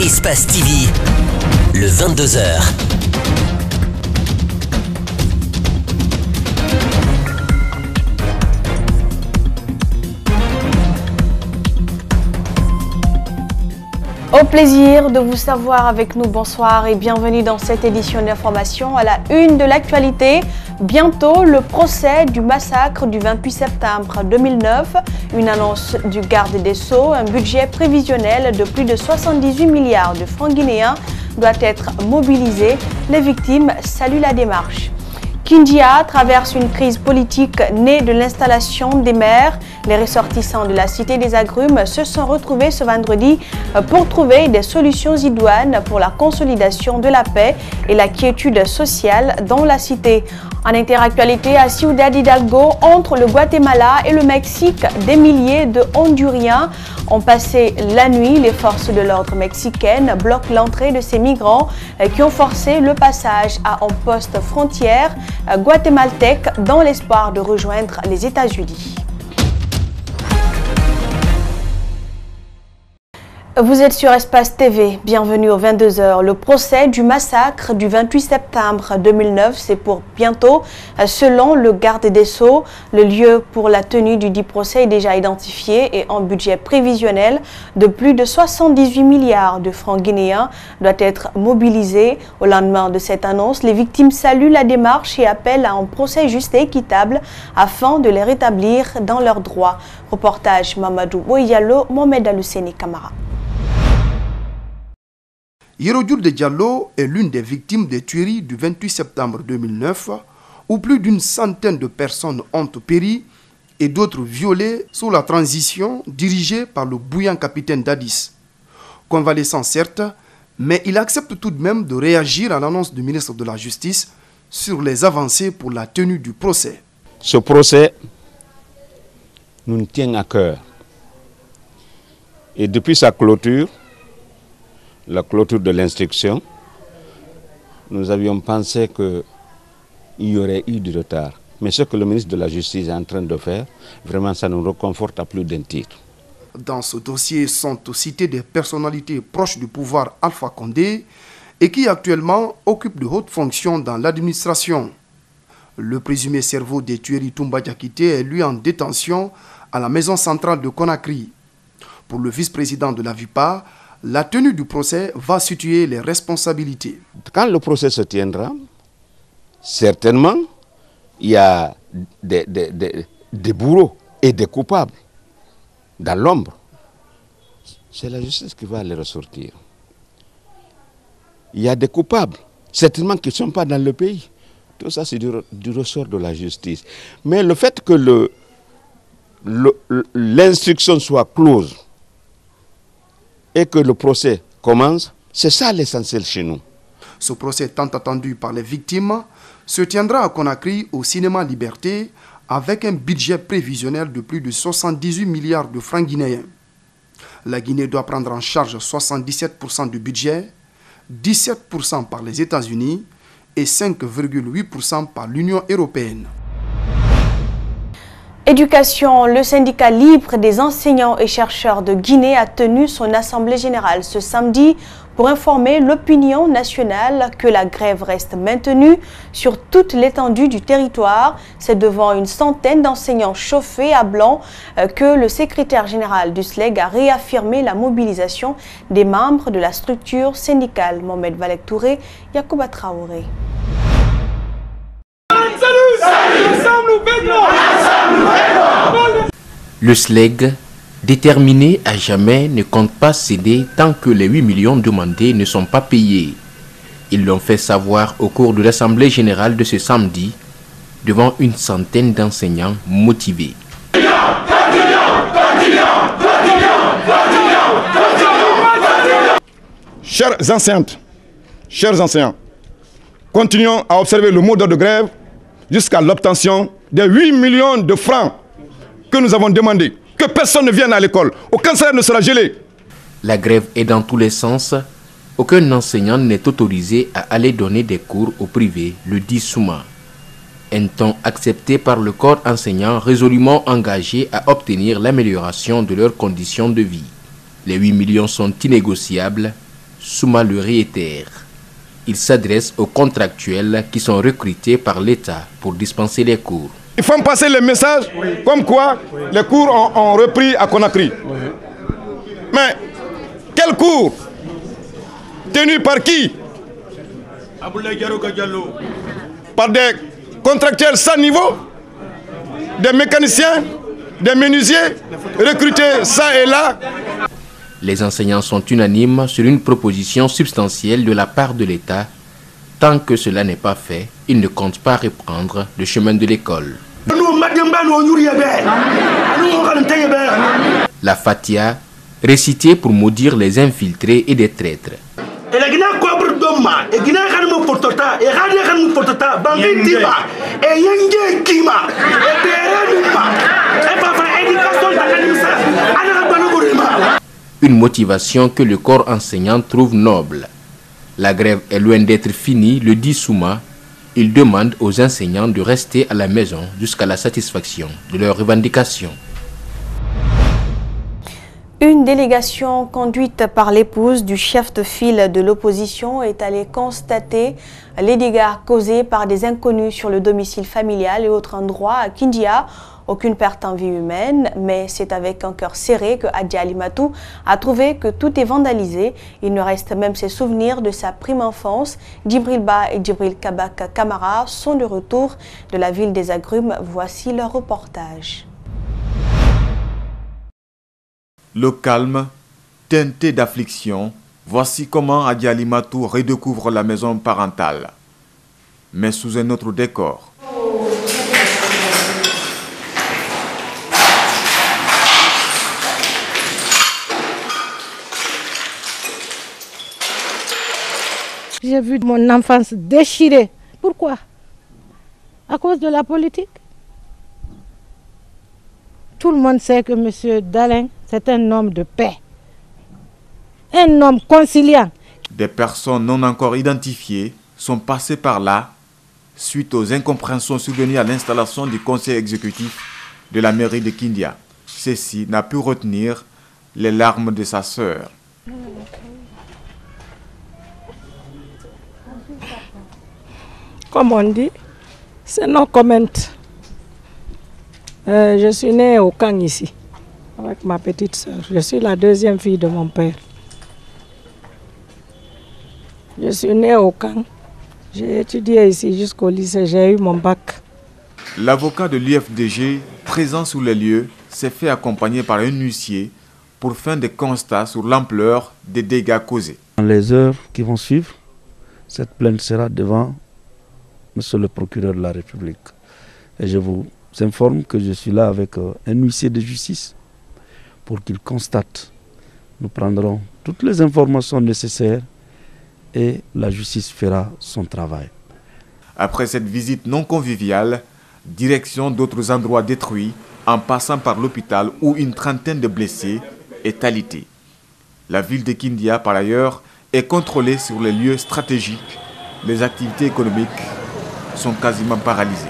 Espace TV, le 22h. Au plaisir de vous savoir avec nous, bonsoir et bienvenue dans cette édition d'information à la une de l'actualité. Bientôt, le procès du massacre du 28 septembre 2009, une annonce du garde des Sceaux, un budget prévisionnel de plus de 78 milliards de francs guinéens doit être mobilisé. Les victimes saluent la démarche. Kindia traverse une crise politique née de l'installation des maires. Les ressortissants de la Cité des Agrumes se sont retrouvés ce vendredi pour trouver des solutions idoines pour la consolidation de la paix et la quiétude sociale dans la cité. En interactualité, à Ciudad Hidalgo, entre le Guatemala et le Mexique, des milliers de Honduriens ont passé la nuit. Les forces de l'ordre mexicaines bloquent l'entrée de ces migrants qui ont forcé le passage à un poste frontière guatémaltèque dans l'espoir de rejoindre les États-Unis. Vous êtes sur Espace TV, bienvenue aux 22h. Le procès du massacre du 28 septembre 2009, c'est pour bientôt. Selon le garde des Sceaux, le lieu pour la tenue du dit procès est déjà identifié et un budget prévisionnel de plus de 78 milliards de francs guinéens doit être mobilisé. Au lendemain de cette annonce, les victimes saluent la démarche et appellent à un procès juste et équitable afin de les rétablir dans leurs droits. Reportage Mamadou Boyalo, Mohamed Aluseni Kamara. Yerodjour de Diallo est l'une des victimes des tueries du 28 septembre 2009 où plus d'une centaine de personnes ont péri et d'autres violées sous la transition dirigée par le bouillant capitaine Dadis. Convalescent certes, mais il accepte tout de même de réagir à l'annonce du ministre de la Justice sur les avancées pour la tenue du procès. Ce procès nous tient à cœur. Et depuis sa clôture, la clôture de l'instruction, nous avions pensé qu'il y aurait eu du retard. Mais ce que le ministre de la Justice est en train de faire, vraiment ça nous reconforte à plus d'un titre. Dans ce dossier sont cités des personnalités proches du pouvoir Alpha Condé et qui actuellement occupent de hautes fonctions dans l'administration. Le présumé cerveau des tueries Toumba Diakité est lui en détention à la maison centrale de Conakry. Pour le vice-président de la VIPA, la tenue du procès va situer les responsabilités. Quand le procès se tiendra, certainement, il y a des bourreaux et des coupables dans l'ombre. C'est la justice qui va les ressortir. Il y a des coupables, certainement qui ne sont pas dans le pays. Tout ça, c'est du ressort de la justice. Mais le fait que l'instruction soit close, et que le procès commence, c'est ça l'essentiel chez nous. Ce procès tant attendu par les victimes se tiendra à Conakry au cinéma Liberté avec un budget prévisionnel de plus de 78 milliards de francs guinéens. La Guinée doit prendre en charge 77% du budget, 17% par les États-Unis et 5,8% par l'Union européenne. Éducation, le syndicat libre des enseignants et chercheurs de Guinée a tenu son assemblée générale ce samedi pour informer l'opinion nationale que la grève reste maintenue sur toute l'étendue du territoire. C'est devant une centaine d'enseignants chauffés à blanc que le secrétaire général du SLEG a réaffirmé la mobilisation des membres de la structure syndicale. Mohamed Valek Touré, Yacouba Traoré. Le SLEG, déterminé à jamais, ne compte pas céder tant que les 8 millions demandés ne sont pas payés. Ils l'ont fait savoir au cours de l'Assemblée générale de ce samedi, devant une centaine d'enseignants motivés. Chères enseignantes, chers enseignants, continuons à observer le mot d'ordre de grève jusqu'à l'obtention des 8 millions de francs que nous avons demandé. Que personne ne vienne à l'école. Aucun salaire ne sera gelé. La grève est dans tous les sens. Aucun enseignant n'est autorisé à aller donner des cours au privé, le dit Souma. Un ton accepté par le corps enseignant résolument engagé à obtenir l'amélioration de leurs conditions de vie. Les 8 millions sont innégociables. Souma le réitère. Il s'adresse aux contractuels qui sont recrutés par l'État pour dispenser les cours. Il faut passer le message comme quoi les cours ont repris à Conakry. Mais quels cours? Tenus par qui? Par des contractuels sans niveau? Des mécaniciens? Des menuisiers? Recrutés ça et là? Les enseignants sont unanimes sur une proposition substantielle de la part de l'État. Tant que cela n'est pas fait, ils ne comptent pas reprendre le chemin de l'école. La Fatia, récitée pour maudire les infiltrés et des traîtres. Une motivation que le corps enseignant trouve noble. La grève est loin d'être finie, le dit Souma. Il demande aux enseignants de rester à la maison jusqu'à la satisfaction de leurs revendications. Une délégation conduite par l'épouse du chef de file de l'opposition est allée constater les dégâts causés par des inconnus sur le domicile familial et autres endroits à Kindia. Aucune perte en vie humaine, mais c'est avec un cœur serré que Adja Alimatou a trouvé que tout est vandalisé. Il ne reste même ses souvenirs de sa prime enfance. Djibril Ba et Djibril Kabaka Kamara sont de retour de la ville des Agrumes. Voici leur reportage. Le calme, teinté d'affliction, voici comment Adja Alimatou redécouvre la maison parentale, mais sous un autre décor. J'ai vu mon enfance déchirée. Pourquoi? À cause de la politique. Tout le monde sait que M. Dalin, c'est un homme de paix. Un homme conciliant. Des personnes non encore identifiées sont passées par là suite aux incompréhensions survenues à l'installation du conseil exécutif de la mairie de Kindia. Ceci n'a pu retenir les larmes de sa sœur. Comme on dit, c'est no comment. Je suis née au Kang ici, avec ma petite sœur. Je suis la deuxième fille de mon père. Je suis née au Kang. J'ai étudié ici jusqu'au lycée. J'ai eu mon bac. L'avocat de l'UFDG, présent sur les lieux, s'est fait accompagner par un huissier pour faire des constats sur l'ampleur des dégâts causés. Dans les heures qui vont suivre, cette plainte sera devant Monsieur le procureur de la République. Et je vous informe que je suis là avec un huissier de justice pour qu'il constate. Nous prendrons toutes les informations nécessaires et la justice fera son travail. Après cette visite non conviviale, direction d'autres endroits détruits en passant par l'hôpital où une trentaine de blessés est alitée. La ville de Kindia, par ailleurs, est contrôlée sur les lieux stratégiques. Les activités économiques sont quasiment paralysées.